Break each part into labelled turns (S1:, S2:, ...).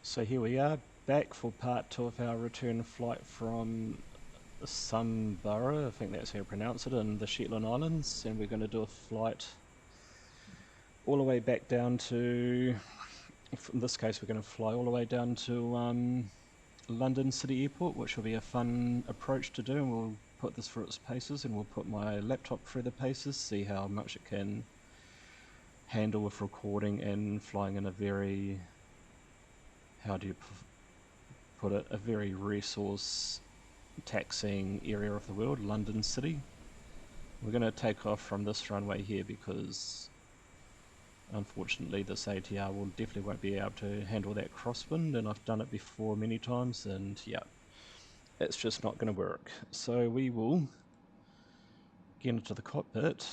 S1: So here we are, back for part 2 of our return flight from Sumburgh, I think that's how you pronounce it, in the Shetland Islands, and we're going to do a flight all the way back down to, in this case we're going to fly all the way down to London City Airport, which will be a fun approach to do, and we'll put this through its paces, and we'll put my laptop through the paces, see how much it can handle with recording and flying in a very, how do you put it, a very resource taxing area of the world, London City. We're going to take off from this runway here because unfortunately this ATR will definitely won't be able to handle that crosswind, and I've done it before many times, and yeah, it's just not going to work. So we will get into the cockpit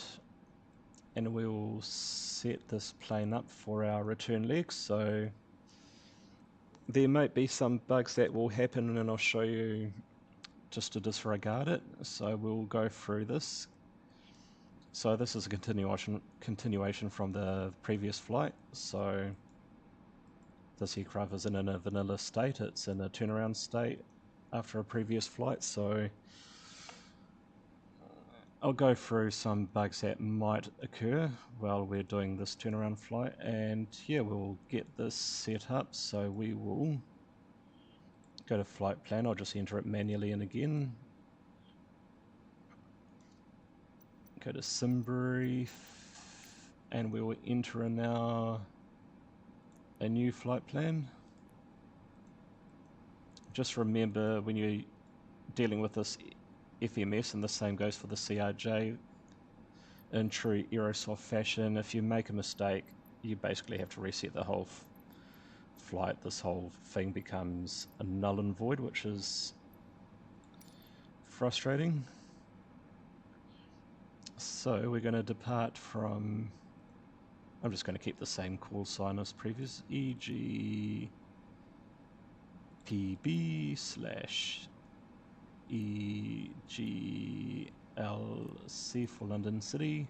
S1: and we'll set this plane up for our return leg. So there might be some bugs that will happen, and I'll show you just to disregard it. So we'll go through this. So this is a continuation from the previous flight. So this aircraft is in a vanilla state, it's in a turnaround state after a previous flight, so I'll go through some bugs that might occur while we're doing this turnaround flight, and yeah, we'll get this set up. So we will go to flight plan, I'll just enter it manually in again. Go to Sumburgh, and we will enter in now a new flight plan. Just remember, when you're dealing with this FMS, and the same goes for the CRJ, in true Aerosoft fashion, if you make a mistake, you basically have to reset the whole flight. This whole thing becomes a null and void, which is frustrating. So we're going to depart from, I'm just going to keep the same call sign as previous, EGPB / EGLC for London City.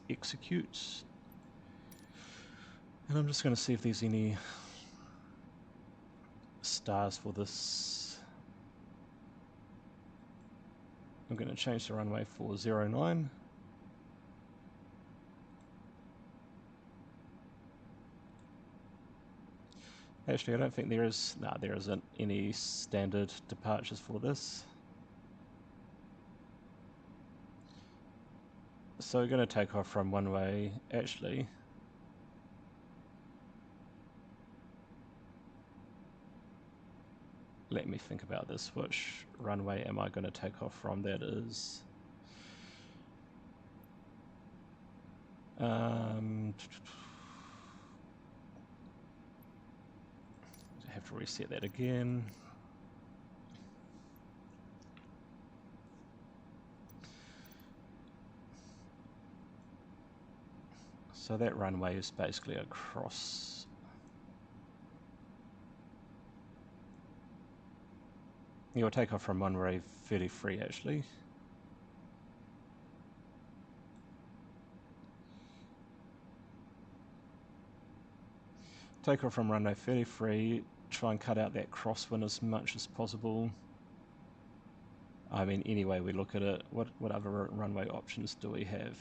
S1: Execute. And I'm just going to see if there's any stars for this. I'm going to change the runway for 09. Actually, I don't think there is, there isn't any standard departures for this. So we're going to take off from runway, actually. Let me think about this. Which runway am I going to take off from? That is I have to reset that again. So that runway is basically across. You'll take off from runway 33 actually. Take off from runway 33, try and cut out that crosswind as much as possible. I mean, anyway, we look at it, what other runway options do we have?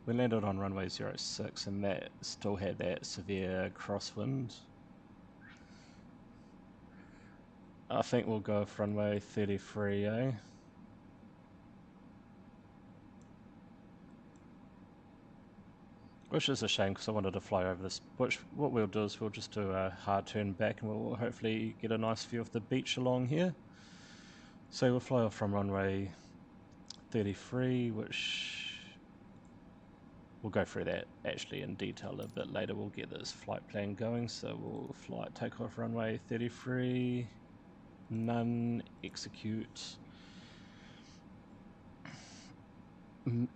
S1: We landed on runway 06 and that still had that severe crosswind. I think we'll go with runway 33, eh? Which is a shame because I wanted to fly over this. Which, what we'll do is we'll just do a hard turn back and we'll hopefully get a nice view of the beach along here. So we'll fly off from runway 33, which we'll go through that actually in detail a bit later. We'll get this flight plan going. So we'll take off runway 33, none, execute.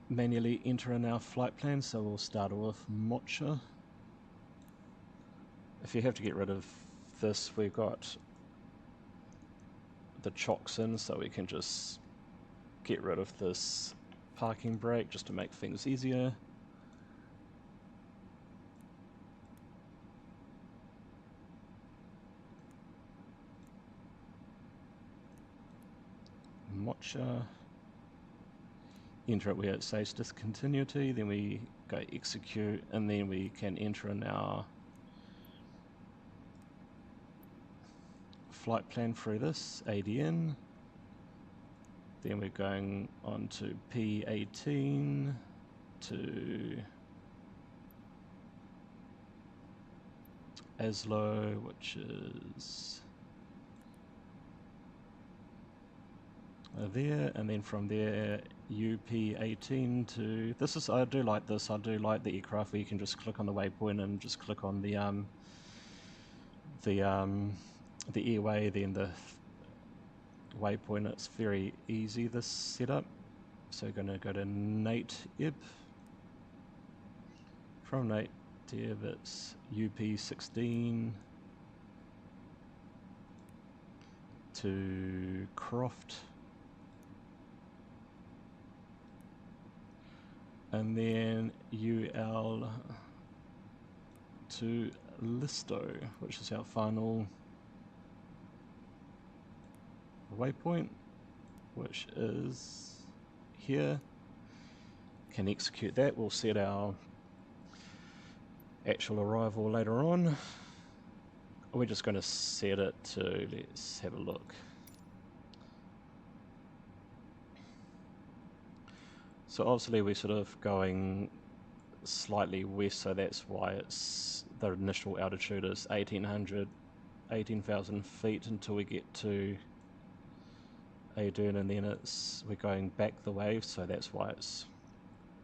S1: Manually enter in our flight plan, so we'll start with Mocha. If you have to get rid of this, we've got the chocks in, so we can just get rid of this parking brake just to make things easier. Mocha. Enter it where it says discontinuity, then we go execute, and then we can enter in our flight plan through this, ADN. Then we're going on to P18 to Oslo, which is there, and then from there UP18 to this is I do like this. I do like the aircraft where you can just click on the waypoint and just click on the airway, then the waypoint. It's very easy, this setup. So we're going to go to Nate-Ib. From Nate-Ib it's UP16 to Croft, and then UL to Listo, which is our final waypoint, which is here. Can execute that. We'll set our actual arrival later on. We're just going to set it to, let's have a look. So obviously we're sort of going slightly west, so that's why it's the initial altitude is 18,000 feet until we get to Adern, and then we're going back the wave, so that's why it's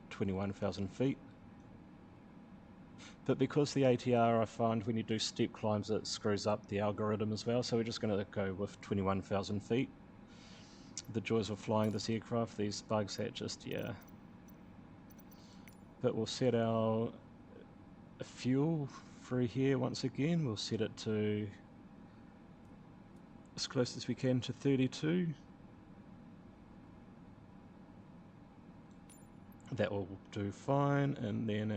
S1: 21,000 feet. But because the ATR, I find when you do steep climbs, it screws up the algorithm as well, so we're just going to go with 21,000 feet. The joys of flying this aircraft, these bugs that just, yeah. But we'll set our fuel through here once again. We'll set it to as close as we can to 32. That will do fine, and then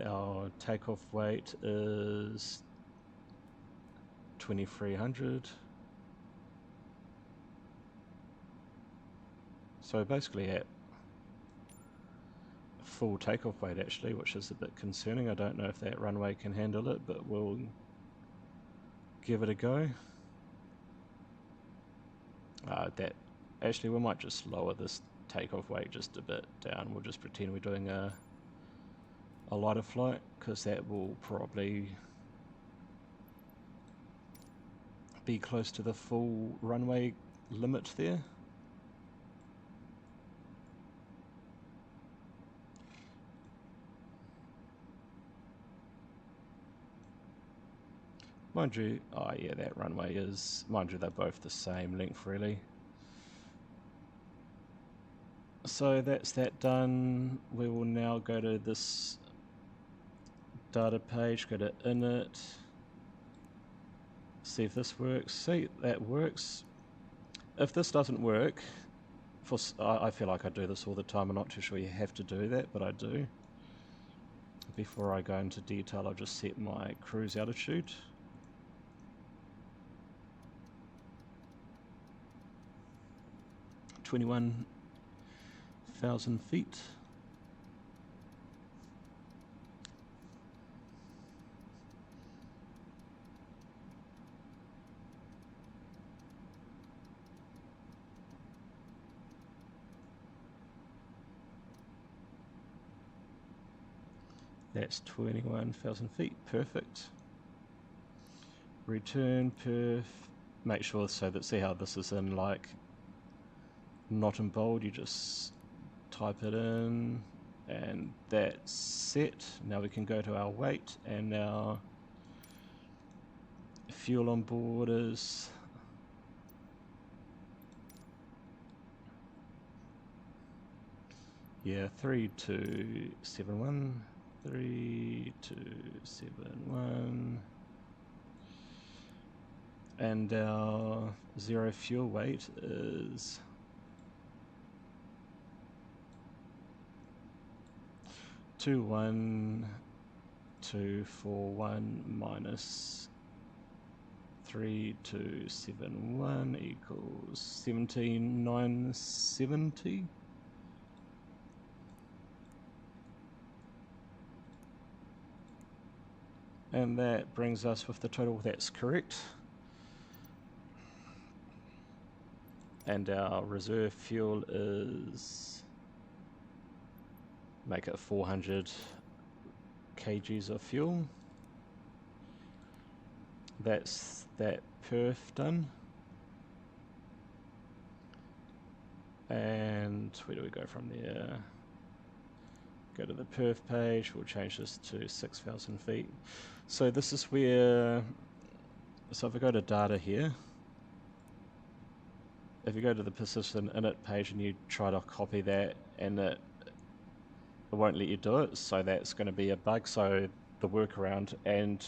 S1: our takeoff weight is 2,300. So basically at full takeoff weight actually, which is a bit concerning. I don't know if that runway can handle it, but we'll give it a go. Actually we might just lower this takeoff weight just a bit down. We'll just pretend we're doing a lighter flight, because that will probably be close to the full runway limit there. Mind you, oh yeah, that runway is, mind you, they're both the same length really. So that's that done. We will now go to this data page, go to init, see if this works. See, that works. If this doesn't work, I feel like I do this all the time. I'm not too sure you have to do that, but I do. Before I go into detail, I'll just set my cruise altitude. - 21,000 feet. That's 21,000 feet, perfect. Return perf, make sure so that, see how this is in like, not in bold, you just type it in, and that's set. Now we can go to our weight, and our fuel on board is yeah, 3271. 3271. And our zero fuel weight is 21241 minus 3271 equals 17,970. And that brings us with the total that's correct. And our reserve fuel is, make it 400 kgs of fuel. That's that perf done. And where do we go from there? Go to the perf page, we'll change this to 6,000 feet. So this is where, so if I go to data here, if you go to the persistent init page and you try to copy that, and it won't let you do it, so that's going to be a bug. So the workaround, and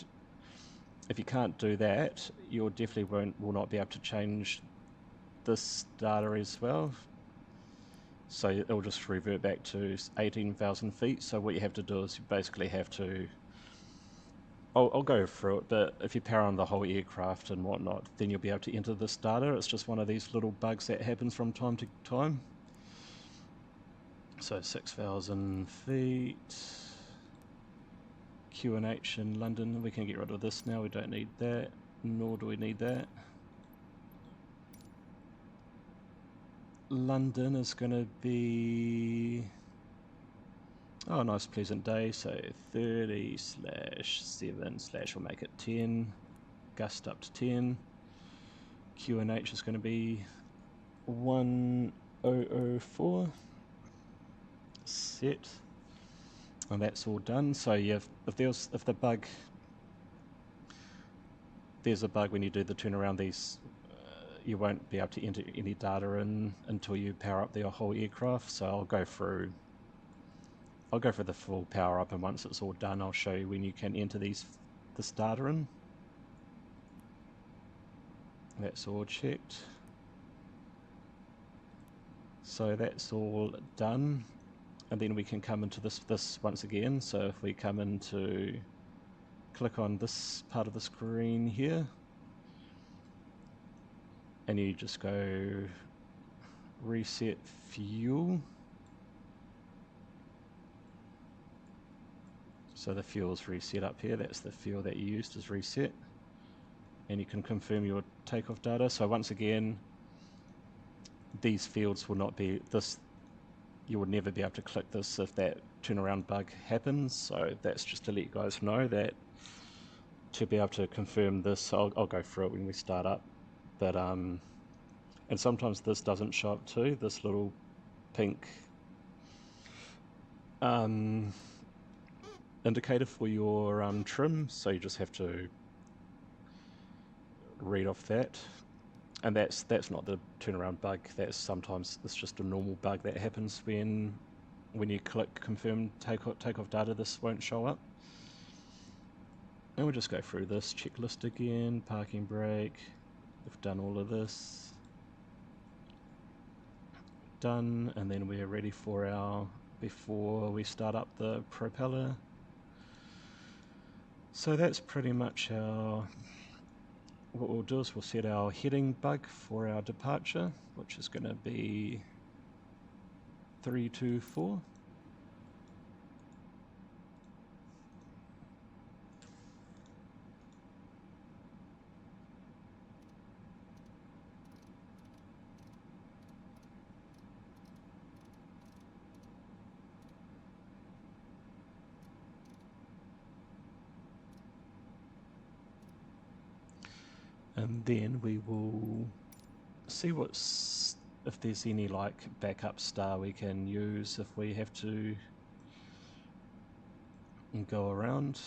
S1: if you can't do that, you'll definitely will not be able to change this data as well. So it'll just revert back to 18,000 feet. So what you have to do is you basically have to, I'll go through it, but if you power on the whole aircraft and whatnot, then you'll be able to enter this data. It's just one of these little bugs that happens from time to time. So 6,000 feet, QNH in London, we can get rid of this now, we don't need that, nor do we need that. London is going to be, oh, nice pleasant day, so 30/7/ we'll make it 10, gust up to 10. QNH is going to be 1004. Set, and that's all done. So yeah, there's a bug when you do the turnaround, these you won't be able to enter any data in until you power up the whole aircraft. So I'll go through the full power up, and once it's all done, I'll show you when you can enter this data in. That's all checked. So that's all done. And then we can come into this once again. So if we come into, click on this part of the screen here, and you just go reset fuel. So the fuel's reset up here. That's the fuel that you used is reset. And you can confirm your takeoff data. So once again, these fields will not be this. You would never be able to click this if that turnaround bug happens. So that's just to let you guys know that to be able to confirm this, I'll go through it when we start up. But and sometimes this doesn't show up too, this little pink indicator for your trim. So you just have to read off that. And that's not the turnaround bug. Sometimes it's just a normal bug that happens when you click confirm takeoff data. This won't show up. And we'll just go through this checklist again. Parking brake. We've done all of this. Done, and then we're ready for before we start up the propeller. So that's pretty much what we'll do is we'll set our heading bug for our departure, which is going to be 324. And then we will see if there's any like backup star we can use if we have to go around.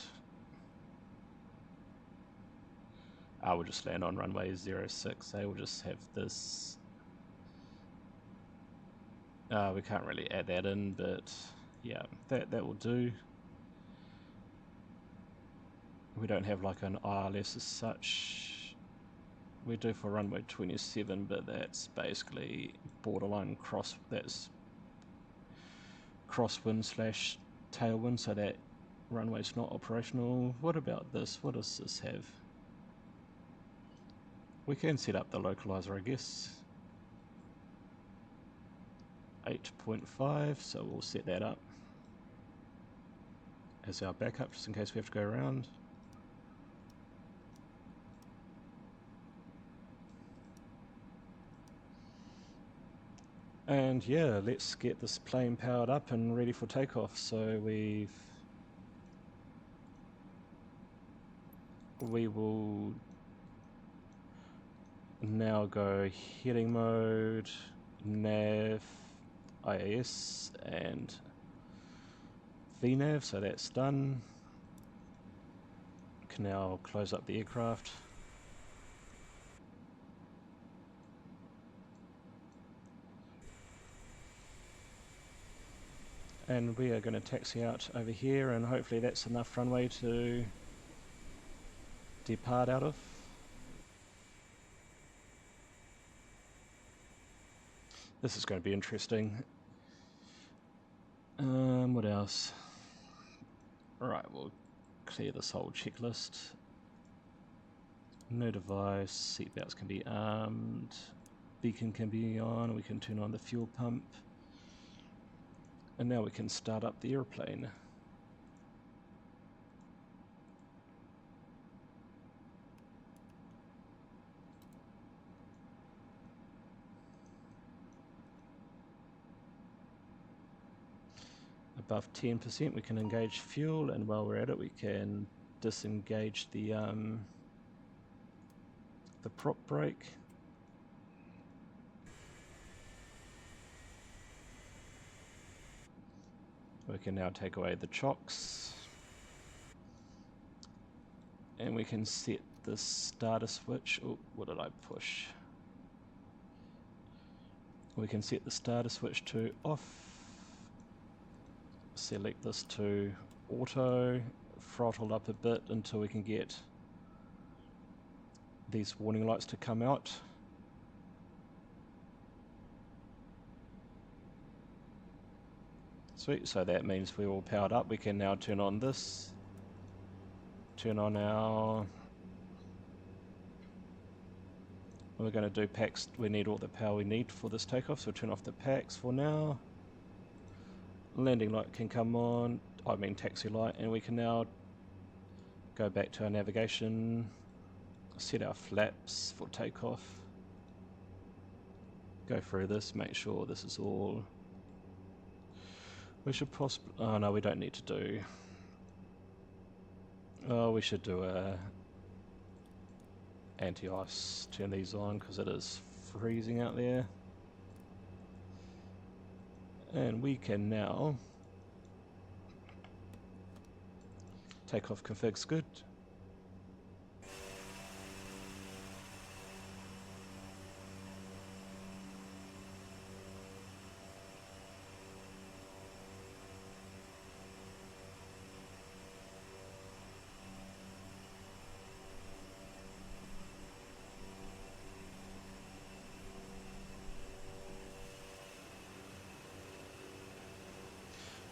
S1: We'll just land on runway 06. We'll just have this. We can't really add that in, but yeah, that will do. We don't have like an ILS as such. We do for runway 27, but that's basically borderline that's crosswind slash tailwind, so that runway's not operational. What about this? What does this have? We can set up the localizer, I guess. 8.5, so we'll set that up as our backup just in case we have to go around. And yeah, let's get this plane powered up and ready for takeoff. So we will now go heading mode, nav, IAS, and VNav, so that's done. Can now close up the aircraft. And we are going to taxi out over here, and hopefully that's enough runway to depart out of. This is going to be interesting. What else? Right, we'll clear this whole checklist. No device, seatbelts can be armed, beacon can be on, we can turn on the fuel pump. And now we can start up the airplane. Above 10% we can engage fuel, and while we're at it we can disengage the prop brake. We can now take away the chocks, and we can set the starter switch. Oh, what did I push? We can set the starter switch to off, select this to auto, throttle up a bit until we can get these warning lights to come out. Sweet, so that means we're all powered up. We can now turn on this, turn on our, we're going to do packs. We need all the power we need for this takeoff, so we'll turn off the packs for now. Landing light can come on, I mean taxi light, and we can now go back to our navigation, set our flaps for takeoff, go through this, make sure this is all. We should possibly, oh no, we don't need to do, oh, we should do a anti-ice, turn these on because it is freezing out there. And we can now takeoff config's good.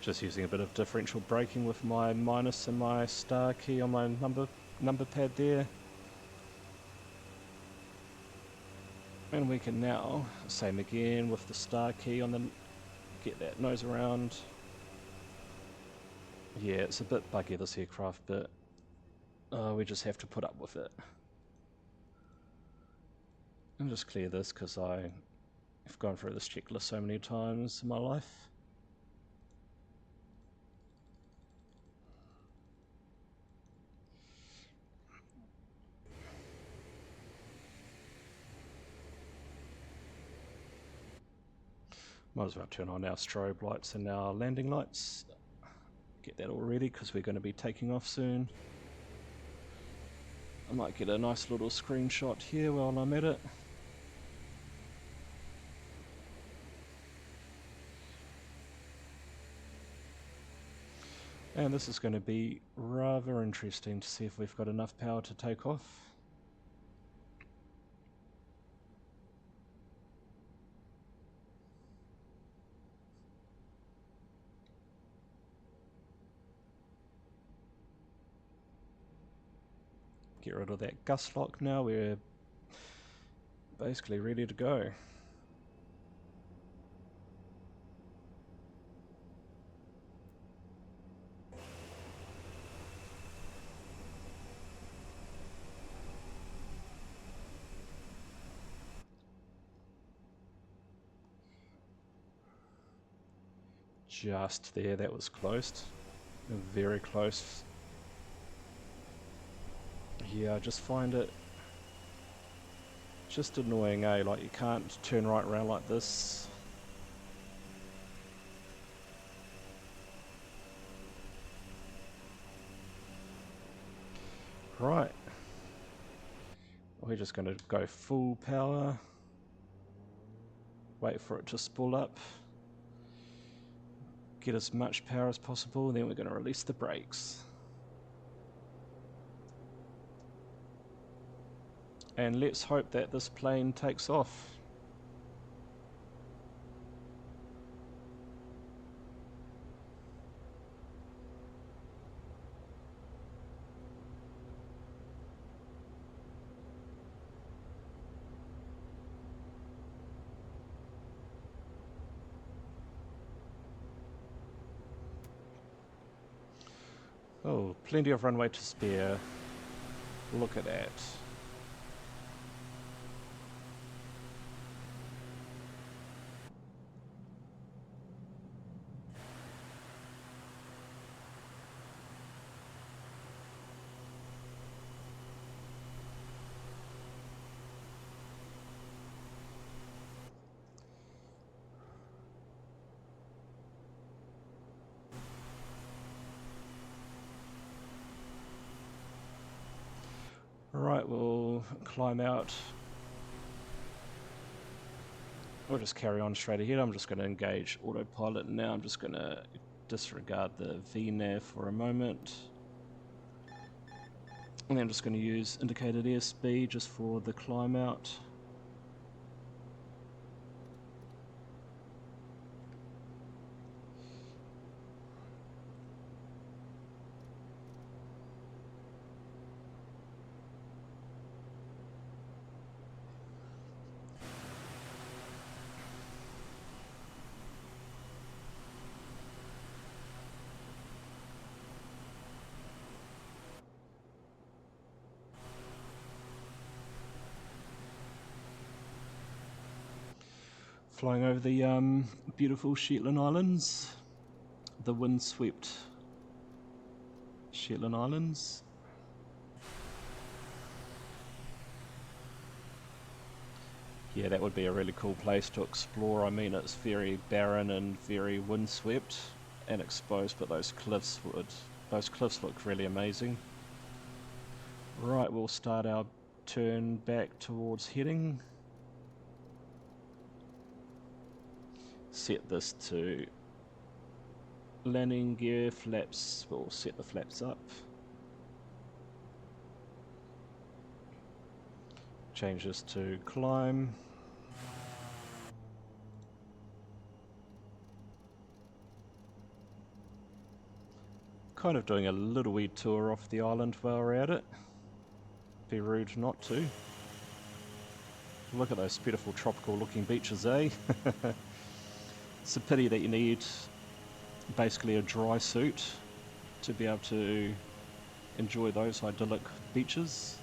S1: Just using a bit of differential braking with my minus and my star key on my number pad there. And we can now, same again with the star key on the, get that nose around. Yeah, it's a bit buggy this aircraft, but we just have to put up with it. And just clear this because I've gone through this checklist so many times in my life. Might as well turn on our strobe lights and our landing lights. Get that all ready because we're going to be taking off soon. I might get a nice little screenshot here while I'm at it. And this is going to be rather interesting to see if we've got enough power to take off. Get rid of that gust lock now, we're basically ready to go. Just there, that was close. Very close. Yeah, I just find it just annoying, eh? Like, you can't turn right around like this. Right. We're just going to go full power. Wait for it to spool up. Get as much power as possible, then we're going to release the brakes. And let's hope that this plane takes off. Oh, plenty of runway to spare. Look at that. Alright, we'll climb out. We'll just carry on straight ahead. I'm just going to engage autopilot now. I'm just going to disregard the VNAV for a moment. And then I'm just going to use indicated airspeed just for the climb out. Flying over the beautiful Shetland Islands, the windswept Shetland Islands. Yeah, that would be a really cool place to explore. I mean, it's very barren and very windswept and exposed, but those cliffs look really amazing. Right, we'll start our turn back towards heading. Set this to landing gear flaps. We'll set the flaps up. Change this to climb. Kind of doing a little wee tour off the island while we're at it. Be rude not to. Look at those beautiful tropical looking beaches, eh? It's a pity that you need basically a dry suit to be able to enjoy those idyllic beaches.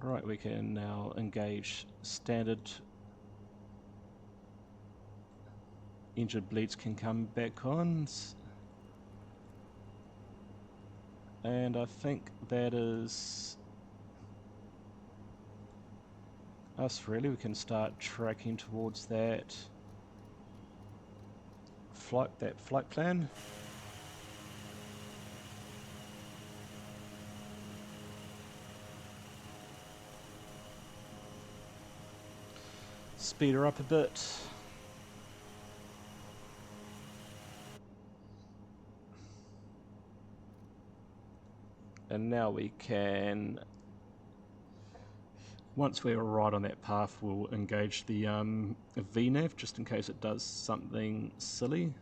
S1: Right, we can now engage standard. Engine bleeds can come back on. And I think that is us really. We can start tracking towards that flight plan. Speed her up a bit. And now we can, once we're right on that path, we'll engage the VNav just in case it does something silly.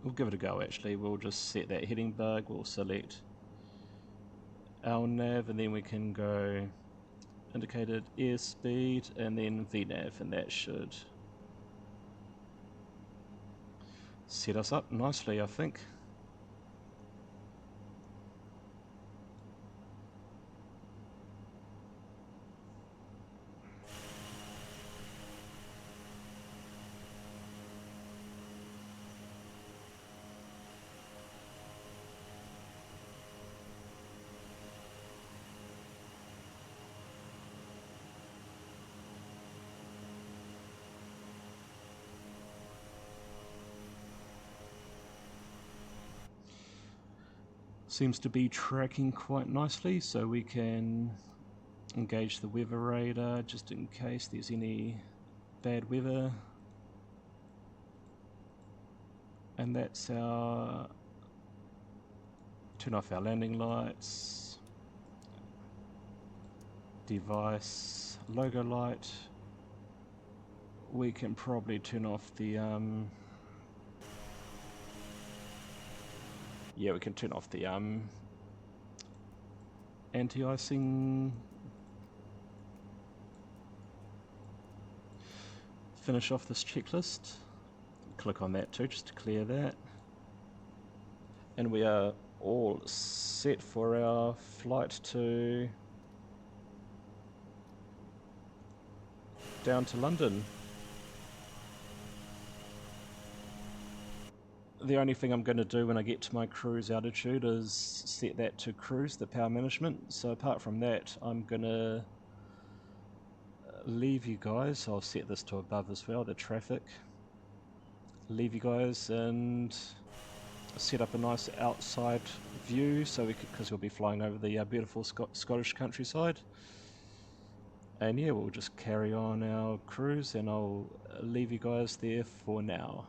S1: We'll give it a go actually. We'll just set that heading bug, we'll select our nav, and then we can go indicated airspeed and then VNav, and that should set us up nicely, I think. Seems to be tracking quite nicely, so we can engage the weather radar just in case there's any bad weather. And that's our, turn off our landing lights, device logo light. We can probably turn off the yeah, we can turn off the anti-icing. Finish off this checklist. Click on that too, just to clear that. And we are all set for our flight to down to London. The only thing I'm going to do when I get to my cruise altitude is set that to cruise, the power management. So apart from that, I'm going to leave you guys. I'll set this to above as well, the traffic. Leave you guys and set up a nice outside view, so we could, because we'll be flying over the beautiful Scottish countryside. And yeah, we'll just carry on our cruise, and I'll leave you guys there for now.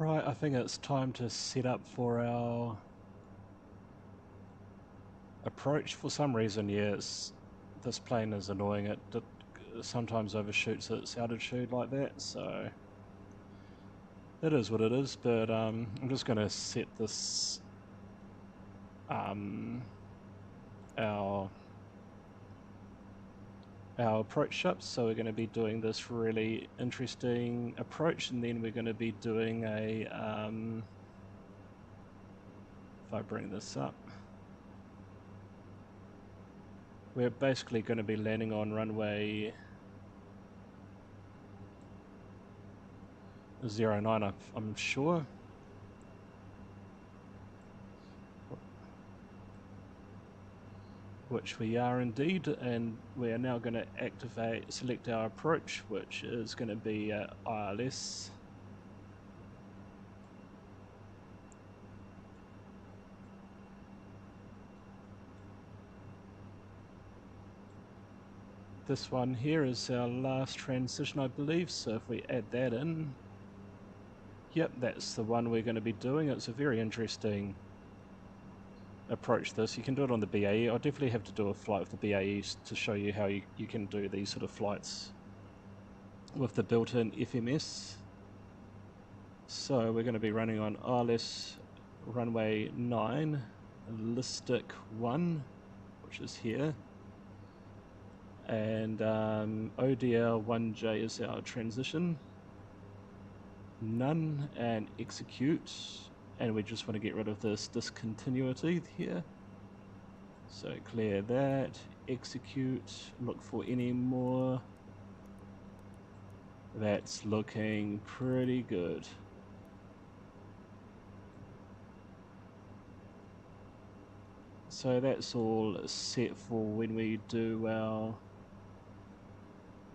S1: Right, I think it's time to set up for our approach. For some reason, yes, this plane is annoying. It sometimes overshoots its altitude like that, so it is what it is. But I'm just going to set this our approach up. So we're going to be doing this really interesting approach, and then we're going to be doing a if I bring this up, we're basically going to be landing on runway 09, I'm sure. Which we are indeed, and we are now going to select our approach, which is going to be ILS. This one here is our last transition, I believe, so if we add that in, yep, that's the one we're going to be doing. It's a very interesting approach this. You can do it on the BAE. I'll definitely have to do a flight with the BAE to show you how you can do these sort of flights with the built-in FMS. So we're going to be running on ILS runway 9, Listic 1, which is here. And ODL 1J is our transition. None and execute. And we just want to get rid of this discontinuity here. So clear that, execute, look for any more. That's looking pretty good. So that's all set for when we do our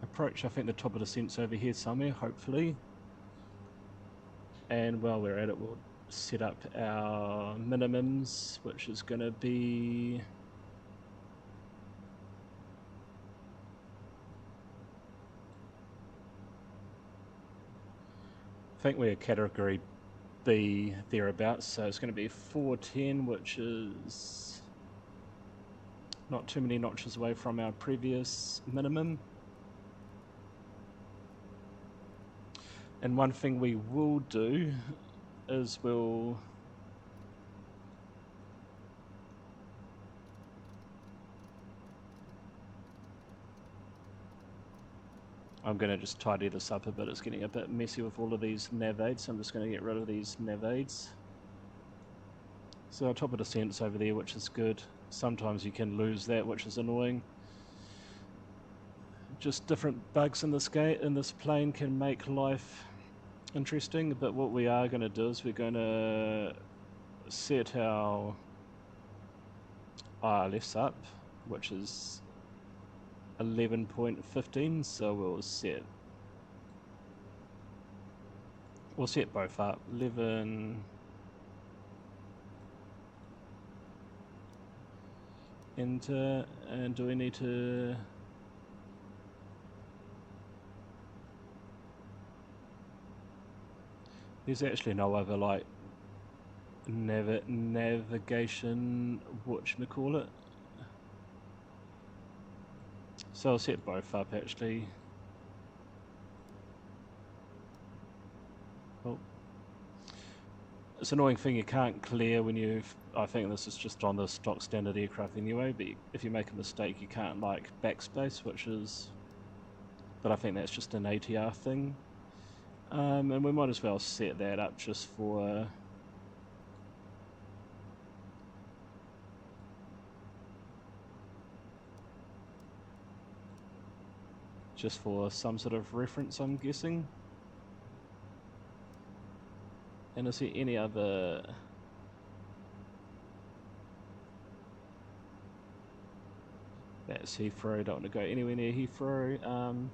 S1: approach. I think the top of the descent's over here somewhere, hopefully. And while we're at it, we'll set up our minimums, which is going to be I think we're category B thereabouts, so it's going to be 410, which is not too many notches away from our previous minimum. And one thing we will do is I'm going to just tidy this up a bit. It's getting a bit messy with all of these nav aids, so I'm just going to get rid of these nav aids. So our top of descent's over there, which is good. Sometimes you can lose that, which is annoying. Just different bugs in this plane can make life interesting, but what we are going to do is we're going to set our ILS up, which is 11.15, so we'll set both up. 11 enter, and do we need to there's actually no other like navigation whatchamacallit. So I'll set both up actually. Oh. It's an annoying thing you can't clear when I think this is just on the stock standard aircraft anyway, but if you make a mistake you can't like backspace, but I think that's just an ATR thing. And we might as well set that up just for some sort of reference, I'm guessing. And is there any other that's Heathrow, don't want to go anywhere near Heathrow.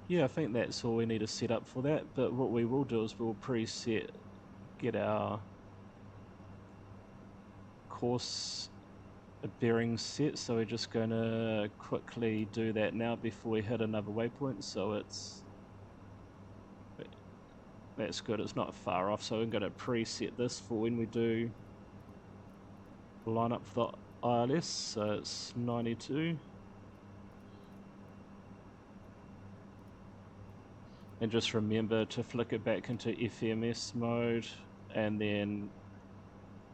S1: Yeah, I think that's all we need to set up for that, but what we will do is we'll get our course bearings set, so we're just going to quickly do that now before we hit another waypoint. So it's That's good, it's not far off, so I'm going to preset this for when we do line up for the ILS, so it's 92. And just remember to flick it back into FMS mode and then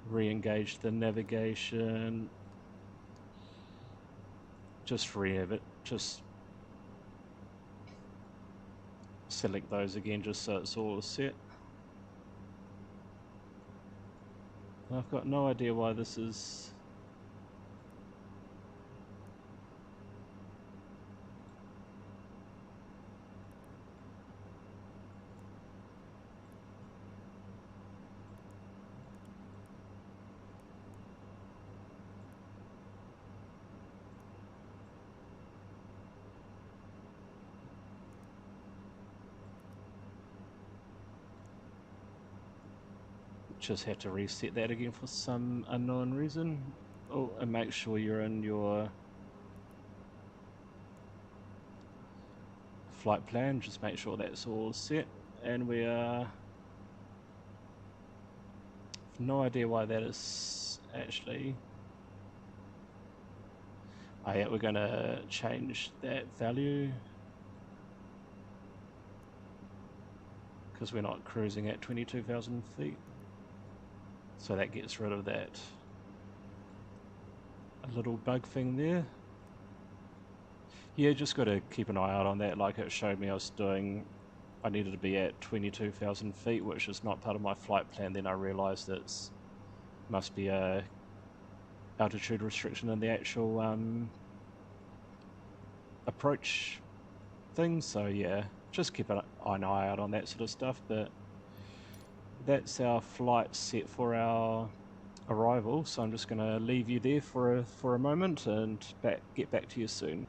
S1: re-engage the navigation. Just select those again just so it's all set. I've got no idea why this is just had to reset that again for some unknown reason. Oh, and make sure you're in your flight plan, just make sure that's all set. And we are, no idea why that is actually. Oh yeah, we're gonna change that value because we're not cruising at 22,000 feet. So that gets rid of that little bug thing there. Yeah, just got to keep an eye out on that. Like it showed me I needed to be at 22,000 feet, which is not part of my flight plan. Then I realized it must be a altitude restriction in the actual approach thing. So yeah, just keep an eye out on that sort of stuff. But that's our flight set for our arrival, so I'm just going to leave you there for a moment and get back to you soon.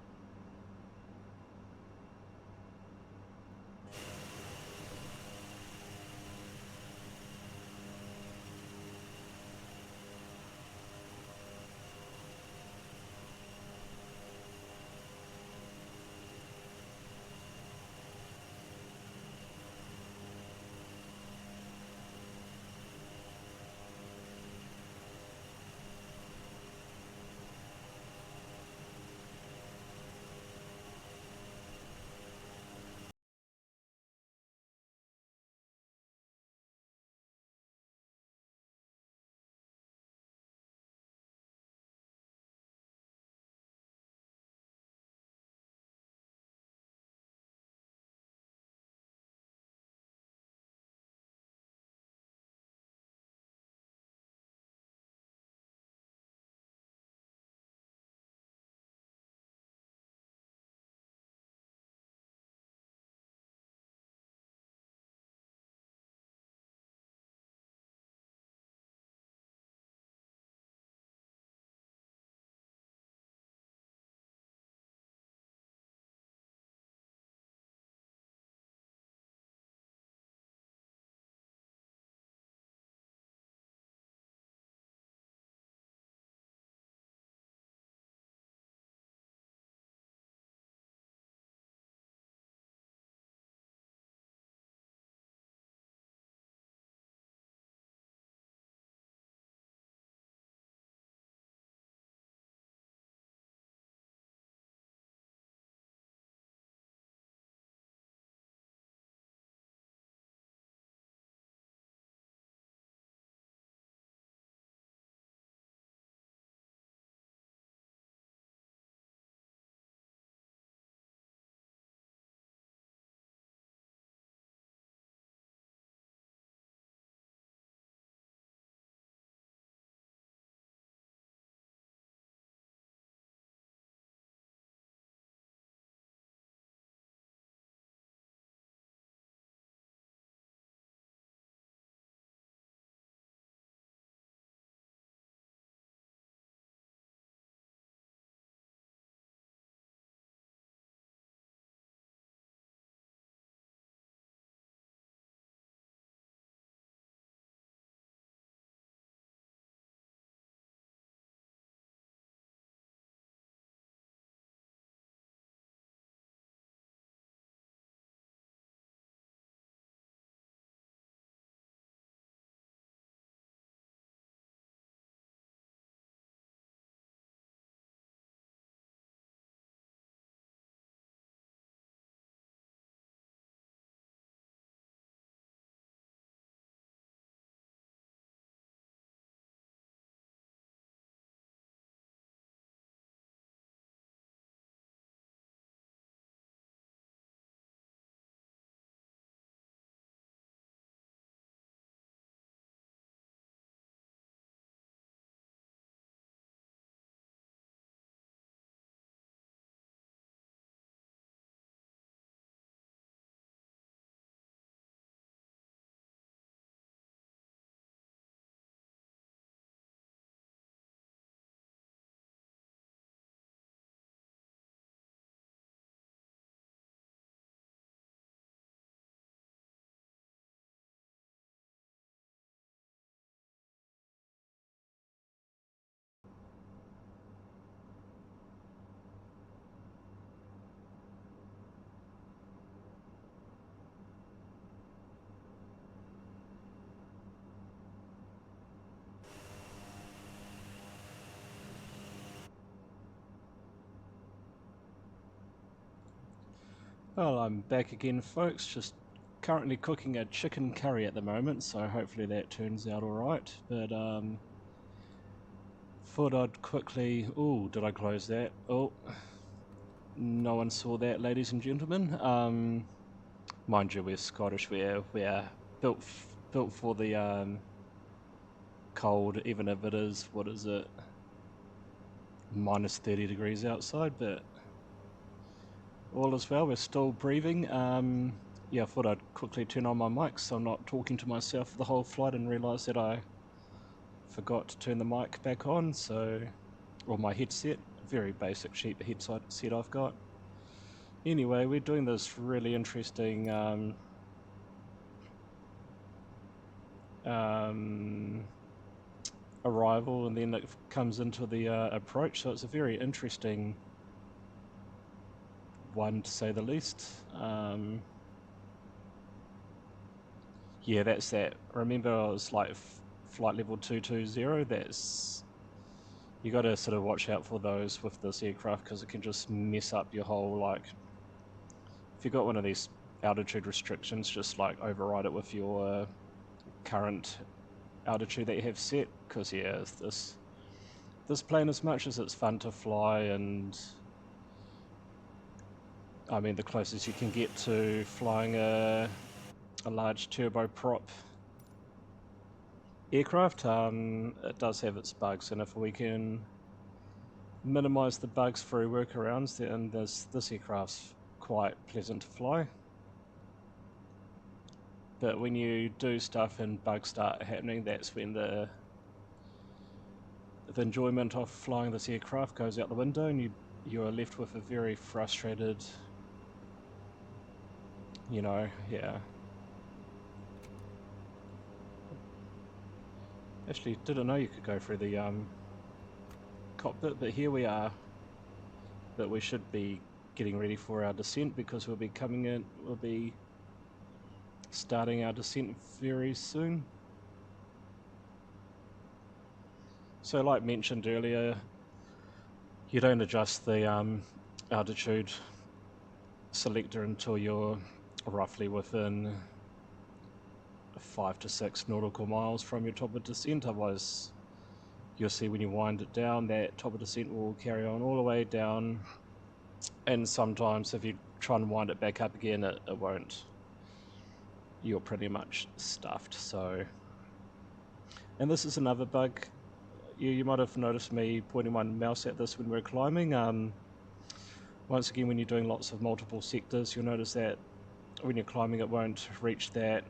S1: Well, I'm back again, folks. Just currently cooking a chicken curry at the moment, so hopefully that turns out alright. But, thought I'd quickly... Oh, did I close that? Oh, no one saw that, ladies and gentlemen. Mind you, we're Scottish. We're built for the cold, even if it is, what is it, minus 30 degrees outside, but all is well, we're still breathing. Yeah, I thought I'd quickly turn on my mic so I'm not talking to myself the whole flight and realised that I forgot to turn the mic back on, or my headset, very basic cheap headset I've got. Anyway, we're doing this really interesting arrival, and then it comes into the approach, so it's a very interesting one to say the least. Yeah, that's that. Remember, I was like flight level 220. That's, you got to sort of watch out for those with this aircraft because it can just mess up your whole, like, if you've got one of these altitude restrictions, just like override it with your current altitude that you have set. Because yeah, this plane, as much as it's fun to fly, and I mean the closest you can get to flying a large turboprop aircraft, it does have its bugs, and if we can minimize the bugs through workarounds, then this aircraft's quite pleasant to fly. But when you do stuff and bugs start happening, that's when the enjoyment of flying this aircraft goes out the window, and you are left with a very frustrated, yeah. Actually, didn't know you could go through the cockpit, but here we are. But we should be getting ready for our descent because we'll be starting our descent very soon. So like mentioned earlier, you don't adjust the altitude selector until you're roughly within 5 to 6 nautical miles from your top of descent. Otherwise, you'll see when you wind it down, that top of descent will carry on all the way down, and sometimes if you try and wind it back up again, it won't. You're pretty much stuffed. So, and this is another bug. You might have noticed me pointing my mouse at this when we're climbing. Once again, when you're doing lots of multiple sectors, you'll notice that when you're climbing, it won't reach that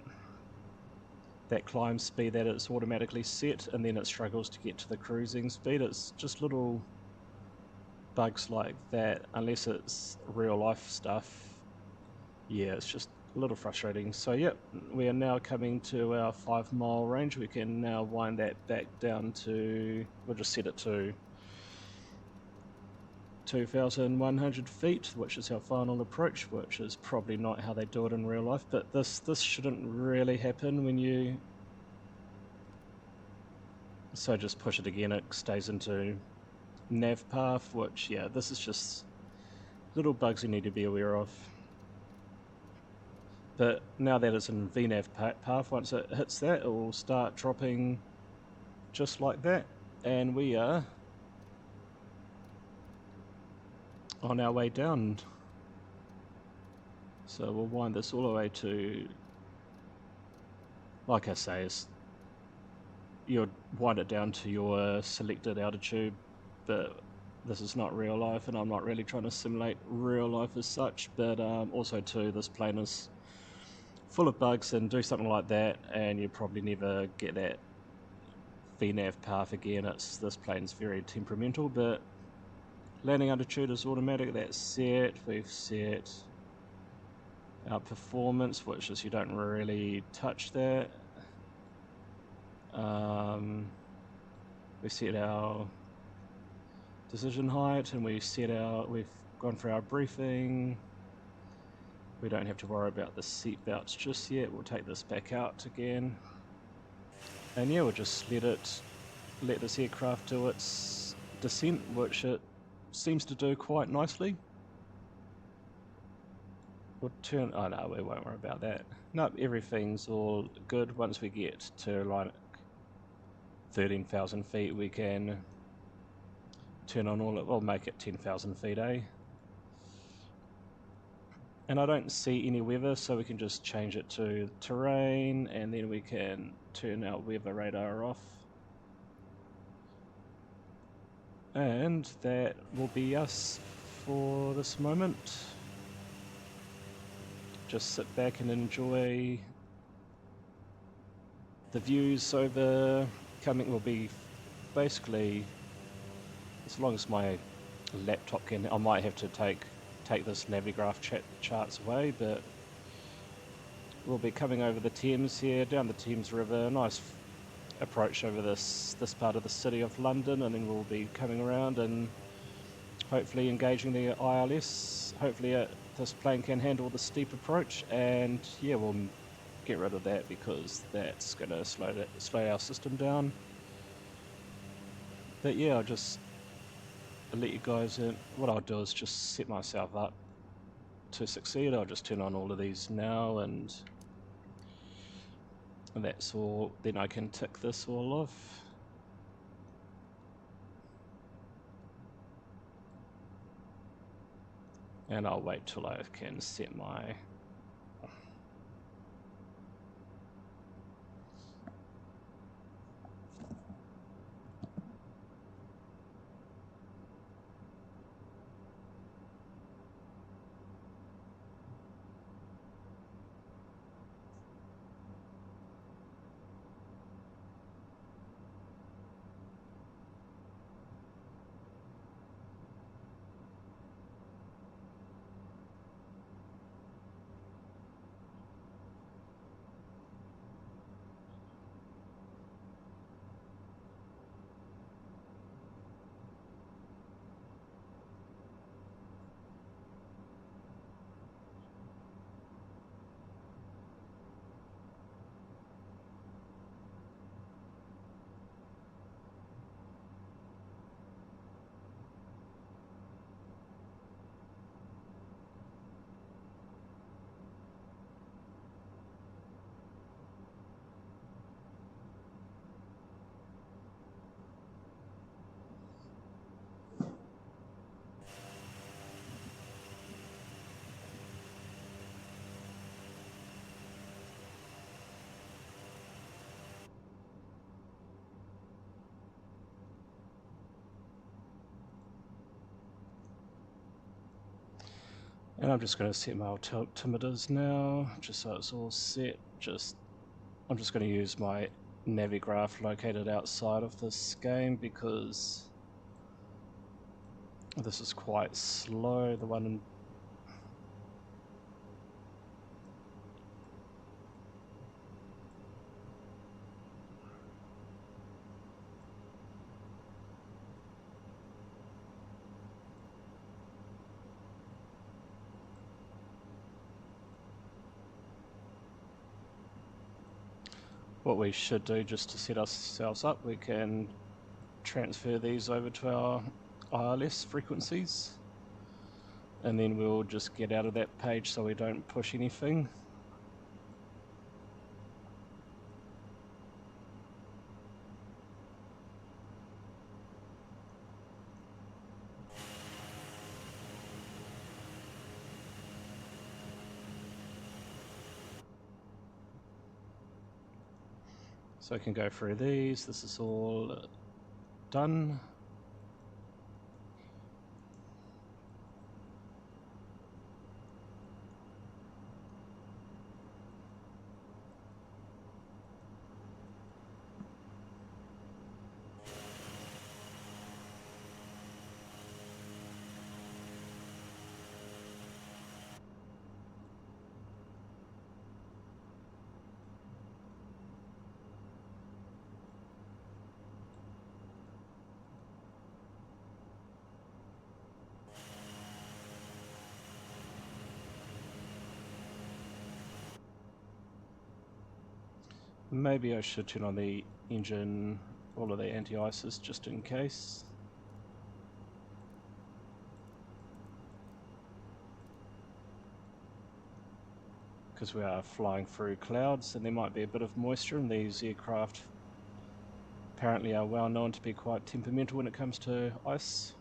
S1: climb speed that it's automatically set, and then it struggles to get to the cruising speed. It's just little bugs like that, unless it's real life stuff. Yeah, it's just a little frustrating. So yep, we are now coming to our 5 mile range. We can now wind that back down to, we'll just set it to 2,100 feet, which is our final approach, which is probably not how they do it in real life, but this shouldn't really happen when you... So just push it again, it stays into nav path, which, yeah, this is just little bugs you need to be aware of. But now that it's in VNAV path, once it hits that, it will start dropping just like that, and we are on our way down. So we'll wind this all the way to, like I say, you'll wind it down to your selected altitude, but this is not real life, and I'm not really trying to simulate real life as such, but also too, this plane is full of bugs, and do something like that and you probably never get that VNAV path again. This plane's very temperamental, but landing altitude is automatic, that's set. We've set our performance, which is you don't really touch that. We set our decision height, and we've gone for our briefing. We don't have to worry about the seat belts just yet. We'll take this back out again. And yeah, we'll just let this aircraft do its descent, which it seems to do quite nicely. We'll turn. Oh no, we won't worry about that. Nope, everything's all good. Once we get to like 13,000 feet, we can turn on all. We'll make it 10,000 feet, eh? And I don't see any weather, so we can just change it to terrain, and then we can turn our weather radar off. And that will be us for this moment. Just sit back and enjoy the views over coming. Will be basically, as long as my laptop can. I might have to take this Navigraph charts away, but we'll be coming over the Thames here, down the Thames River, nice approach over this part of the city of London, and then we'll be coming around and hopefully engaging the ILS. Hopefully this plane can handle the steep approach, and yeah, we'll get rid of that because that's going to slow our system down. But yeah, I'll just let you guys in. What I'll do is just set myself up to succeed. I'll just turn on all of these now, and that's all. Then I can tick this all off. And I'll wait till I can set my And I'm just going to set my altimeters now, just so it's all set. I'm just going to use my Navigraph located outside of this game because this is quite slow. The one in what we should do, just to set ourselves up, we can transfer these over to our ILS frequencies, and then we'll just get out of that page so we don't push anything. So I can go through these. This is all done. Maybe I should turn on the engine, all of the anti-ices, just in case. because we are flying through clouds and there might be a bit of moisture, and these aircraft apparently are well known to be quite temperamental when it comes to ice.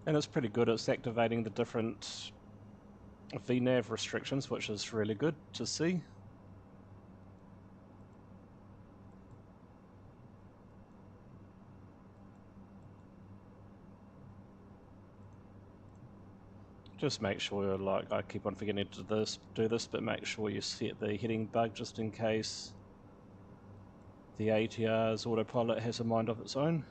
S1: And it's pretty good. It's activating the different VNAV restrictions, which is really good to see. Just make sure, like, I keep on forgetting to do this, but make sure you set the heading bug just in case the ATR's autopilot has a mind of its own.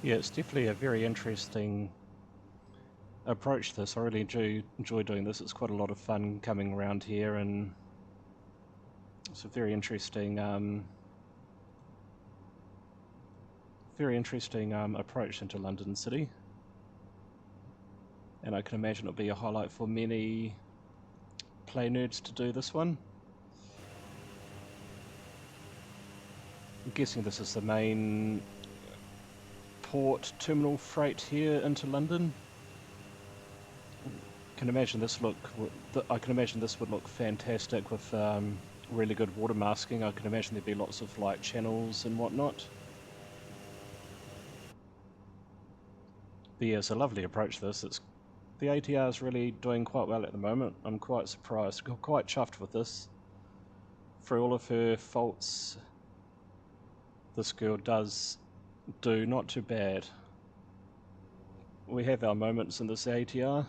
S1: Yeah, it's definitely a very interesting approach to this. I really enjoy doing this. It's quite a lot of fun coming around here, and it's a very interesting approach into London City. And I can imagine it'll be a highlight for many play nerds to do this one. I'm guessing this is the main port terminal freight here into London. I can imagine this would look fantastic with really good water masking. I can imagine there'd be lots of like channels and whatnot. But yeah, it's a lovely approach this. The ATR is really doing quite well at the moment. I'm quite surprised, quite chuffed with this. For all of her faults, this girl does do not too bad. We have our moments in this ATR,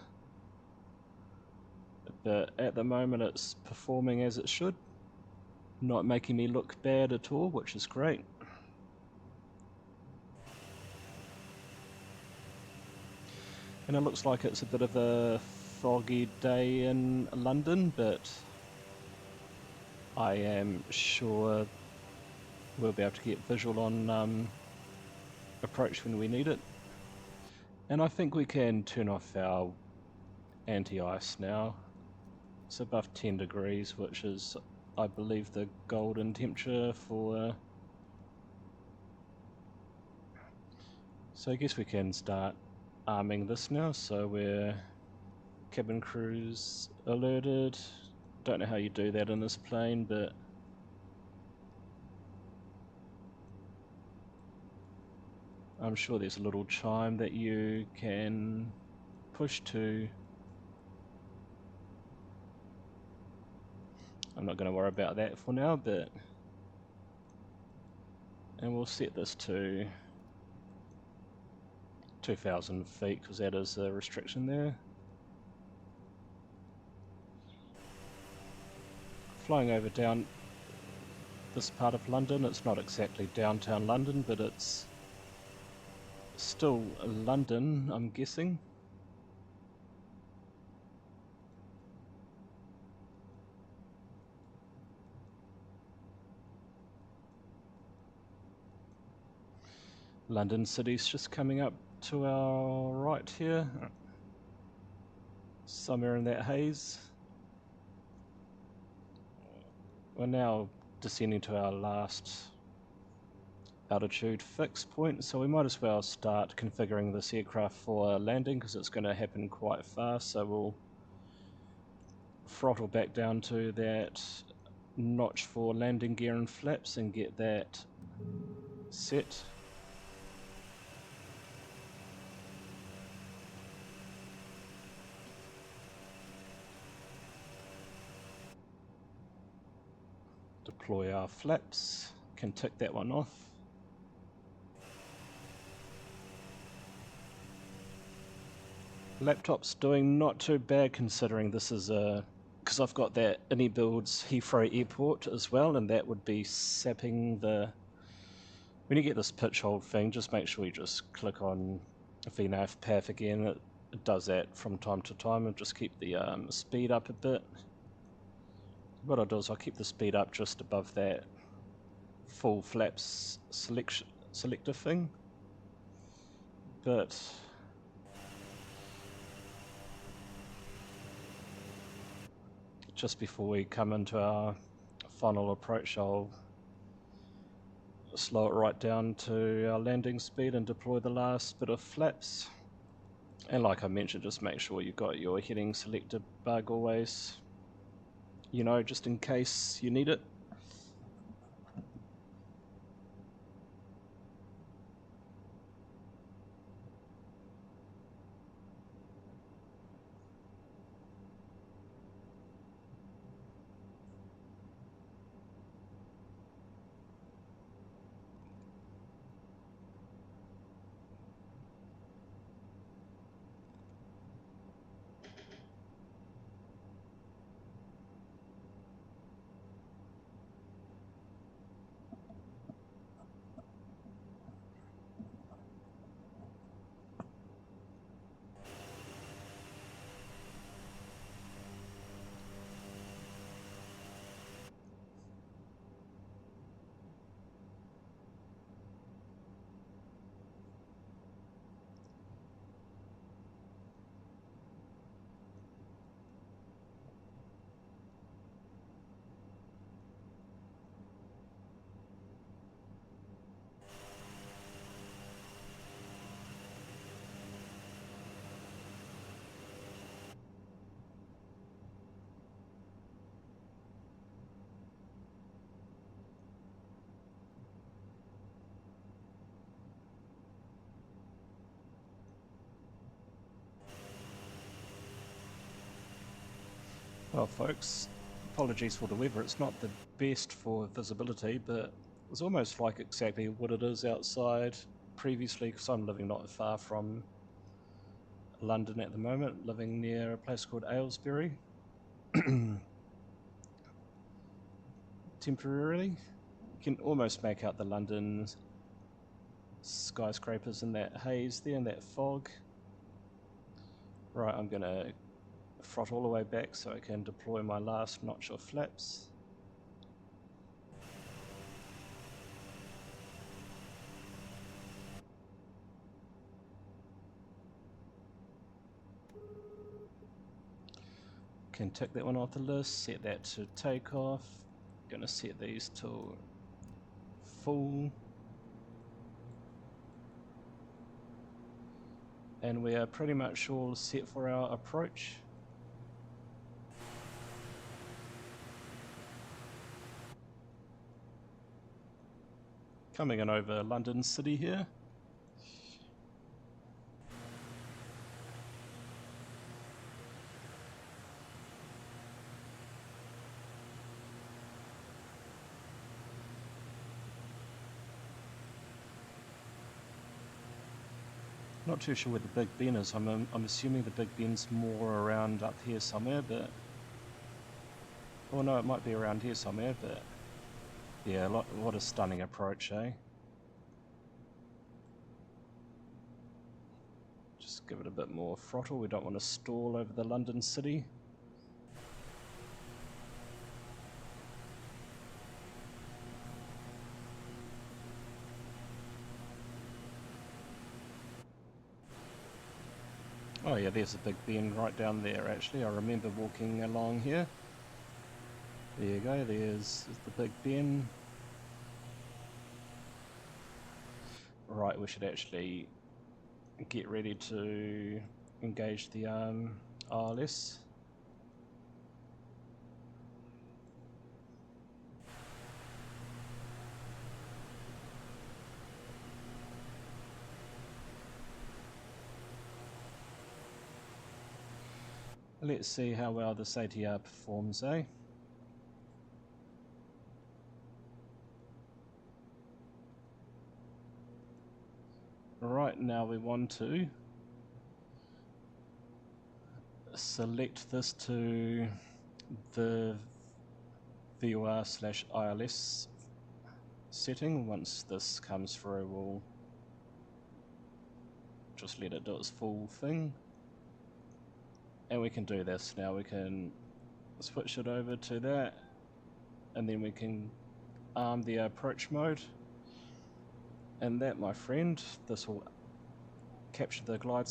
S1: but at the moment it's performing as it should. Not making me look bad at all, which is great. And it looks like it's a bit of a foggy day in London, but I am sure we'll be able to get visual on approach when we need it. And I think we can turn off our anti-ice now. It's above 10 degrees, which is, I believe, the golden temperature for... So I guess we can start arming this now. So we're cabin crews alerted. Don't know how you do that in this plane, but I'm sure there's a little chime that you can push to. I'm not going to worry about that for now, but... And we'll set this to 2,000 feet, because that is a restriction there. Flying over down this part of London, it's not exactly downtown London, but it's still London, I'm guessing. London City's just coming up to our right here, somewhere in that haze. We're now descending to our last altitude fix point, so we might as well start configuring this aircraft for landing, because it's going to happen quite fast. So we'll throttle back down to that notch for landing gear and flaps and get that set. Deploy our flaps, can tick that one off. Laptop's doing not too bad, considering this is a... because I've got that builds Heathrow Airport as well, and that would be sapping the... When you get this pitch hold thing, just make sure you just click on VNAV path again. It does that from time to time, and just keep the speed up a bit. What I'll do is I'll keep the speed up just above that full flaps selector thing. But just before we come into our final approach, I'll slow it right down to our landing speed and deploy the last bit of flaps. And like I mentioned, just make sure you've got your heading selector bug always, you know, just in case you need it. Well folks, apologies for the weather, it's not the best for visibility, but it's almost like exactly what it is outside previously, because I'm living not far from London at the moment, living near a place called Aylesbury. Temporarily. You can almost make out the London skyscrapers in that haze there, in that fog. Right, I'm going to throttle all the way back so I can deploy my last notch of flaps. Can tick that one off the list, set that to takeoff. Going to set these to full. And we are pretty much all set for our approach. Coming in over London City here. Not too sure where the Big Ben is. I'm assuming the Big Ben's more around up here somewhere, but... Oh no, it might be around here somewhere, but... Yeah, what a stunning approach, eh? Just give it a bit more throttle, we don't want to stall over the London City. Oh yeah, there's a Big Ben right down there actually. I remember walking along here. There you go, there's the Big Ben. Right, we should actually get ready to engage the RLS. Let's see how well this ATR performs, eh? Right, now we want to select this to the VOR/ILS setting. Once this comes through, we'll just let it do its full thing. And we can do this now. We can switch it over to that, and then we can arm the approach mode. And that, my friend, this will capture the glide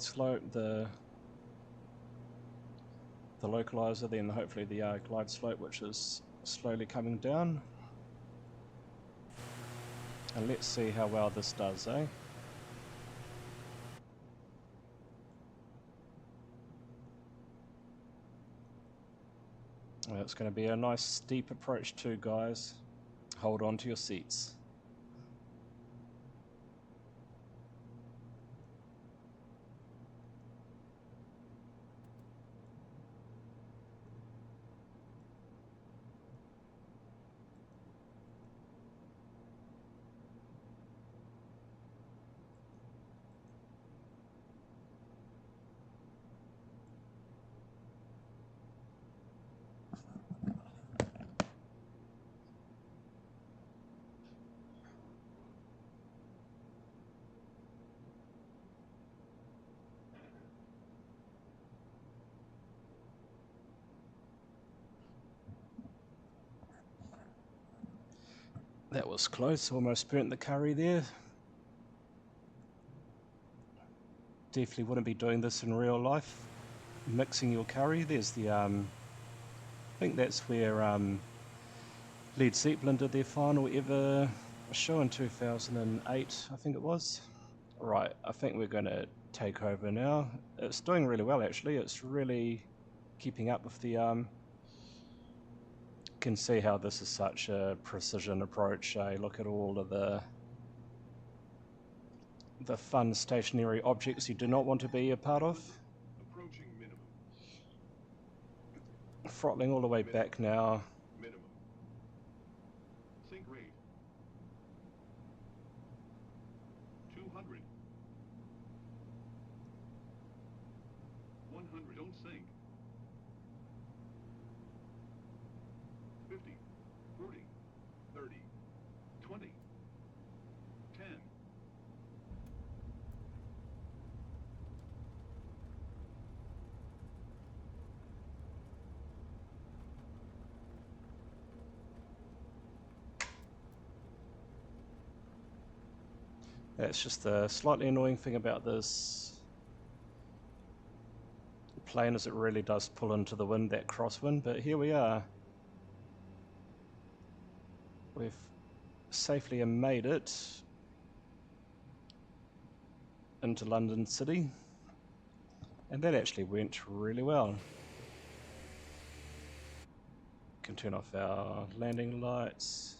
S1: slope, the localizer, then hopefully the glide slope, which is slowly coming down. And let's see how well this does, eh? Well, it's going to be a nice steep approach too, guys. Hold on to your seats. That was close, almost burnt the curry there. Definitely wouldn't be doing this in real life. Mixing your curry, there's the, I think that's where Led Zeppelin did their final ever show in 2008, I think it was. Right, I think we're going to take over now. It's doing really well actually, it's really keeping up with the can see how this is such a precision approach. Look at all of the fun stationary objects you do not want to be a part of.
S2: Approaching minimum.
S1: throttling all the way back now.
S2: Minimum. Sink rate. 200. 100. Don't sink. 50. 40. 30. 20. 10.
S1: That's just the slightly annoying thing about this plane, is it really does pull into the wind, that crosswind, but here we are. We've safely made it into London City, and that actually went really well. Can turn off our landing lights,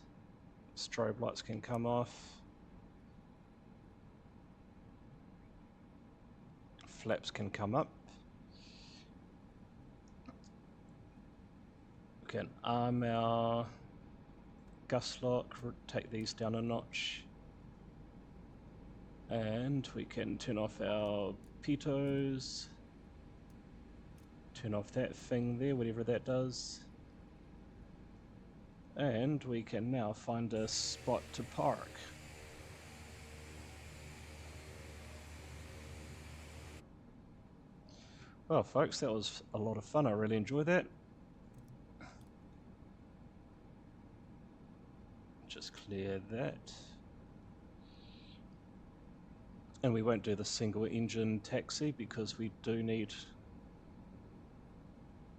S1: strobe lights can come off, flaps can come up. We can arm our gust lock, take these down a notch, and we can turn off our pitos, turn off that thing there, whatever that does, and we can now find a spot to park. Well, folks, that was a lot of fun. I really enjoyed that. Just clear that. And we won't do the single engine taxi because we do need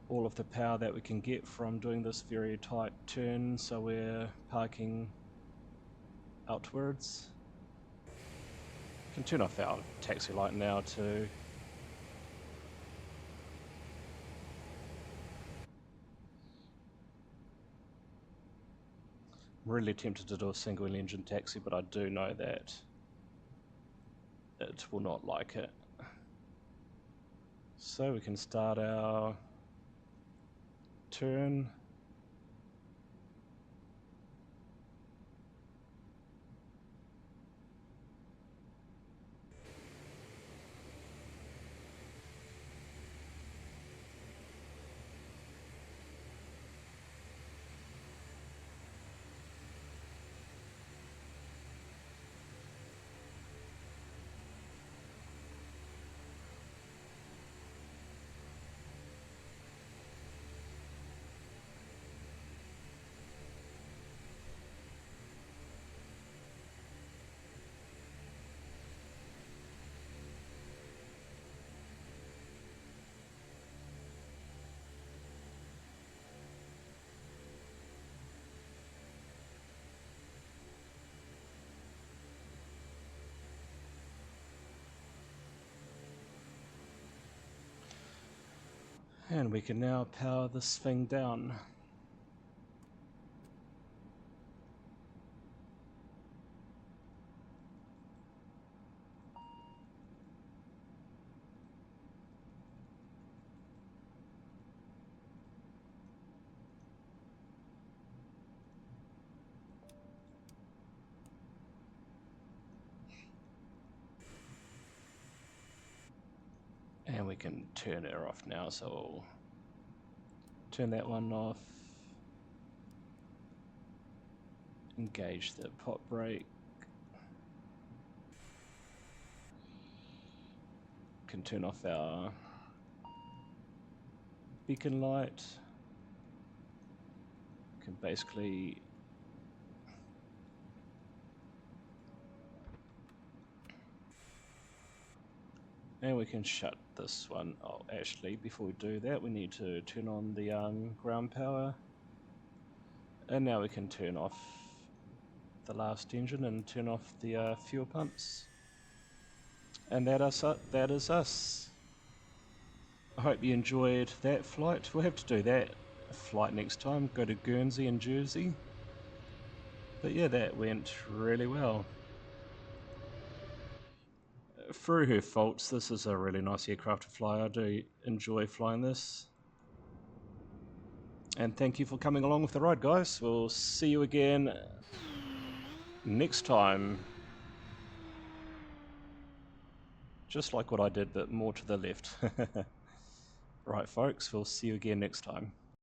S1: all of the power that we can get from doing this very tight turn, so we're parking outwards. Can turn off our taxi light now too. I'm really tempted to do a single engine taxi, but I do know that it will not like it. So we can start our turn. And we can now power this thing down. And we can turn her off now, so we'll turn that one off. Engage the pot brake. Can turn off our beacon light. Can basically and we can shut this one. Oh, actually, before we do that, we need to turn on the ground power. And now we can turn off the last engine and turn off the fuel pumps. And that is us. I hope you enjoyed that flight. We'll have to do that flight next time, go to Guernsey and Jersey. But yeah, that went really well. Through her faults, this is a really nice aircraft to fly. I do enjoy flying this. And thank you for coming along with the ride, guys. We'll see you again next time. Just like what I did, but more to the left. Right, folks, we'll see you again next time.